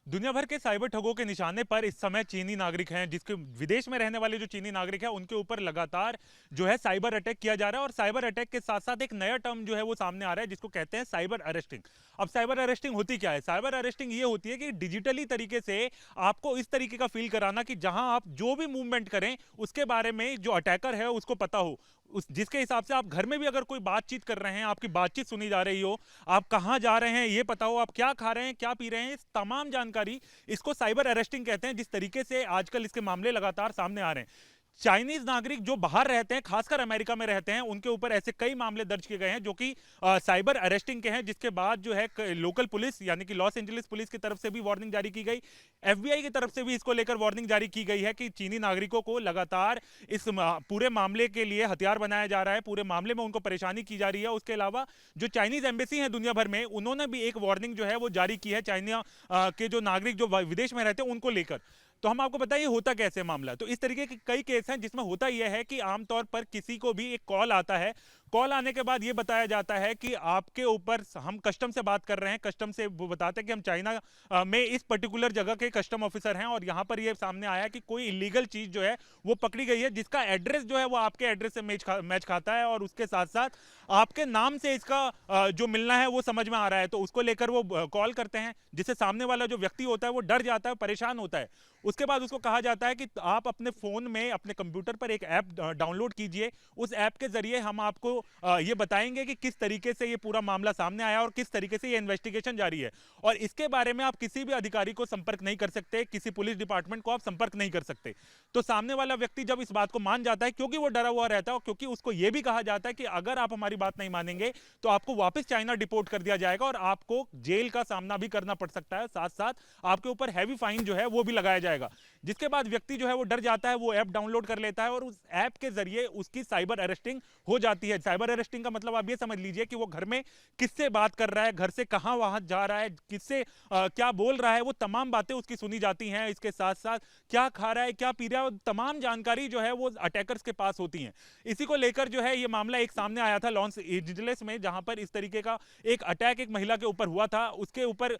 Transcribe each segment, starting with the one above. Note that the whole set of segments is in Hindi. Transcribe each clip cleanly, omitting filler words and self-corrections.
दुनिया भर के साइबर ठगों के निशाने पर इस समय चीनी नागरिक हैं, जिसके विदेश में रहने वाले जो चीनी नागरिक हैं उनके ऊपर लगातार जो है साइबर अटैक किया जा रहा है। और साइबर अटैक के साथ साथ एक नया टर्म जो है वो सामने आ रहा है, जिसको कहते हैं साइबर अरेस्टिंग। अब साइबर अरेस्टिंग होती क्या है? साइबर अरेस्टिंग ये होती है कि डिजिटली तरीके से आपको इस तरीके का फील कराना कि जहां आप जो भी मूवमेंट करें उसके बारे में जो अटैकर है उसको पता हो। उस जिसके हिसाब से आप घर में भी अगर कोई बातचीत कर रहे हैं, आपकी बातचीत सुनी जा रही हो, आप कहाँ जा रहे हैं ये पता हो, आप क्या खा रहे हैं, क्या पी रहे हैं, इस तमाम जानकारी, इसको साइबर अरेस्टिंग कहते हैं। जिस तरीके से आजकल इसके मामले लगातार सामने आ रहे हैं, चाइनीज नागरिक जो बाहर रहते हैं, खासकर अमेरिका में रहते हैं, उनके ऊपर ऐसे कई मामले दर्ज किए गए हैं जो कि साइबर अरेस्टिंग के हैं। जिसके बाद जो है लोकल पुलिस यानी कि लॉस एंजलिस पुलिस की तरफ से भी वार्निंग जारी की गई, एफबीआई की तरफ से भी इसको लेकर वार्निंग जारी की गई है कि चीनी नागरिकों को लगातार इस पूरे मामले के लिए हथियार बनाया जा रहा है, पूरे मामले में उनको परेशानी की जा रही है। उसके अलावा जो चाइनीज एम्बेसी है दुनिया भर में, उन्होंने भी एक वार्निंग जो है वो जारी की है चाइना के जो नागरिक जो विदेश में रहते हैं उनको लेकर। तो हम आपको बताइए होता कैसे मामला। तो इस तरीके के कई केस हैं जिसमें होता यह है कि आमतौर पर किसी को भी एक कॉल आता है, कॉल आने के बाद ये बताया जाता है कि आपके ऊपर, हम कस्टम से बात कर रहे हैं, कस्टम से वो बताते हैं कि हम चाइना में इस पर्टिकुलर जगह के कस्टम ऑफिसर हैं और यहाँ पर ये सामने आया कि कोई इलीगल चीज जो है वो पकड़ी गई है, जिसका एड्रेस जो है वो आपके एड्रेस से मैच खाता है और उसके साथ साथ आपके नाम से इसका जो मिलना है वो समझ में आ रहा है। तो उसको लेकर वो कॉल करते हैं, जिससे सामने वाला जो व्यक्ति होता है वो डर जाता है, परेशान होता है। उसके बाद उसको कहा जाता है कि आप अपने फोन में, अपने कंप्यूटर पर एक ऐप डाउनलोड कीजिए। उस ऐप के जरिए हम आपको ये बताएंगे कि किस तरीके से ये पूरा मामला सामने आया और किस तरीके से ये इन्वेस्टिगेशन जारी है। और इसके बारे में आप किसी भी अधिकारी को संपर्क नहीं कर सकते, किसी पुलिस डिपार्टमेंट को आप संपर्क नहीं कर सकते। तो सामने वाला व्यक्ति जब इस बात को मान जाता है, क्योंकि वो डरा हुआ रहता है और क्योंकि उसको यह भी कहा जाता है कि अगर आप हमारी बात नहीं मानेंगे तो आपको वापस चाइना डिपोर्ट कर दिया जाएगा और आपको जेल का सामना भी करना पड़ सकता है, साथ साथ आपके ऊपर हैवी फाइन जो है वो भी लगाया जाएगा। जिसके बाद व्यक्ति जो है वो डर जाता है, वो ऐप डाउनलोड कर लेता है और उस ऐप के जरिए उसकी साइबर अरेस्टिंग हो जाती है। साइबर अरेस्टिंग का मतलब आप ये समझ लीजिए कि वो घर में किससे बात कर रहा है, घर से कहां वहां जा रहा है, किससे क्या बोल रहा है, वो तमाम बातें उसकी सुनी जाती हैं। इसके साथ साथ क्या खा रहा है, क्या पी रहा है, तमाम जानकारी जो है वो अटैकर्स के पास होती है। इसी को लेकर जो है ये मामला एक सामने आया था लॉस एंजलिस में, जहां पर इस तरीके का एक अटैक एक महिला के ऊपर हुआ था। उसके ऊपर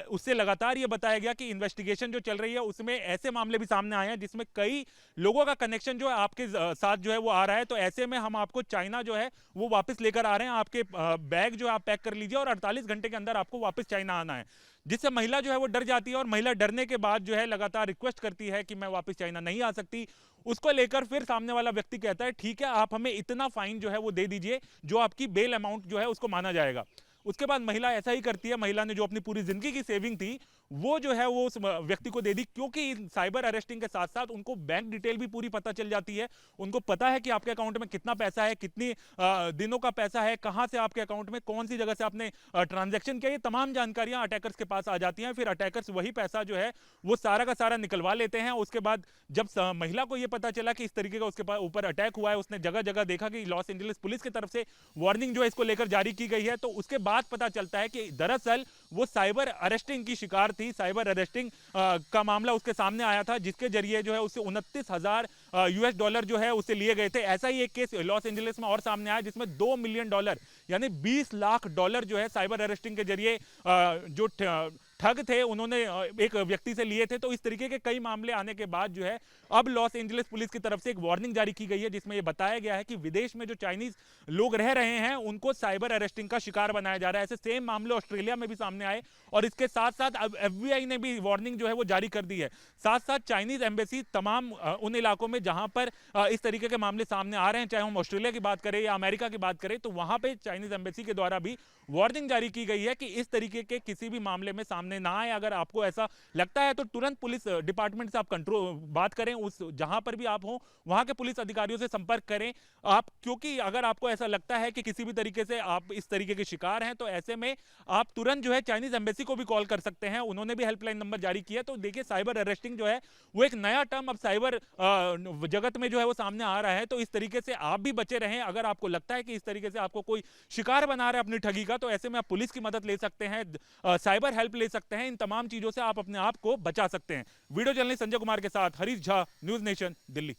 उससे लगातार ये बताया गया कि इन्वेस्टिगेशन जो चल रही है उसमें ऐसे मामले भी सामने आए हैं जिसमें कई लोगों का कनेक्शन जो है आपके साथ जो है वो आ रहा है। तो ऐसे में हम आपको चाइना जो है वो वापस लेकर आ रहे हैं, आपके बैग जो आप पैक कर लीजिए और 48 घंटे के अंदर आपको वापस चाइना आना है। जिससे महिला जो है वो डर जाती है और महिला डरने के बाद जो है लगातार रिक्वेस्ट करती है कि मैं वापस चाइना नहीं आ सकती। उसको लेकर फिर सामने वाला व्यक्ति कहता है ठीक है, आप हमें इतना फाइन जो है वो दे दीजिए जो आपकी बेल अमाउंट जो है उसको माना जाएगा। उसके बाद महिला ऐसा ही करती है। महिला ने जो अपनी पूरी जिंदगी की सेविंग थी वो जो है वो उस व्यक्ति को दे दी, क्योंकि साइबर अरेस्टिंग के साथ साथ उनको बैंक डिटेल भी पूरी पता चल जाती है। उनको पता है कि आपके अकाउंट में कितना पैसा है, कितनी दिनों का पैसा है, कहां से आपके अकाउंट में कौन सी जगह से आपने ट्रांजैक्शन किया, ये तमाम जानकारियां अटैकर्स के पास आ जाती हैं। फिर अटैकर्स वही पैसा जो है वो सारा का सारा निकलवा लेते हैं। उसके बाद जब महिला को यह पता चला कि इस तरीके का उसके पास ऊपर अटैक हुआ है, उसने जगह जगह देखा कि लॉस एंजलिस पुलिस की तरफ से वार्निंग जो है इसको लेकर जारी की गई है, तो उसके बाद पता चलता है कि दरअसल वो साइबर अरेस्टिंग की शिकार थी। साइबर अरेस्टिंग का मामला उसके सामने आया था, जिसके जरिए जो है उससे 29,000 यूएस डॉलर जो है उससे लिए गए थे। ऐसा ही एक केस लॉस एंजलिस में और सामने आया जिसमें $2 मिलियन यानी 20 लाख डॉलर जो है साइबर अरेस्टिंग के जरिए जो ठग थे उन्होंने एक व्यक्ति से लिए थे। तो इस तरीके के कई मामले आने के बाद जो है अब लॉस एंजलिस पुलिस की तरफ से एक वार्निंग जारी की गई है, जिसमें यह बताया गया है कि विदेश में जो चाइनीज लोग रह रहे हैं उनको साइबर अरेस्टिंग का शिकार बनाया जा रहा है। ऐसे सेम मामले ऑस्ट्रेलिया में भी सामने आए और इसके साथ साथ अब एफबीआई ने भी वार्निंग जो है वो जारी कर दी है। साथ साथ चाइनीज एम्बेसी तमाम उन इलाकों में जहां पर इस तरीके के मामले सामने आ रहे हैं, चाहे हम ऑस्ट्रेलिया की बात करें या अमेरिका की बात करें, तो वहां पे चाइनीज एम्बेसी के द्वारा भी वार्निंग जारी की गई है कि इस तरीके के किसी भी मामले में सामने ना आए। अगर आपको ऐसा लगता है तो तुरंत पुलिस डिपार्टमेंट से आप कंट्रोल बात करें, उस जहां पर भी आप हो वहां के पुलिस अधिकारियों से संपर्क करें आप, क्योंकि अगर आपको ऐसा लगता है कि किसी भी तरीके से आप इस तरीके के शिकार हैं तो ऐसे में आप तुरंत जो है चाइनीज एम्बेसी को भी कॉल कर सकते हैं। उन्होंने भी हेल्पलाइन नंबर जारी किया। तो देखिए साइबर अरेस्टिंग जो है वो एक नया टर्म अब साइबर जगत में जो है वो सामने आ रहा है। तो इस तरीके से आप भी बचे रहें। अगर आपको लगता है कि इस तरीके से आपको कोई शिकार बना रहा है अपनी ठगी का, तो ऐसे में आप पुलिस की मदद ले सकते हैं, साइबर हेल्प ले सकते हैं। इन तमाम चीजों से आप अपने आप को बचा सकते हैं। वीडियो जर्नलिस्ट संजय कुमार के साथ हरीश झा, न्यूज नेशन, दिल्ली।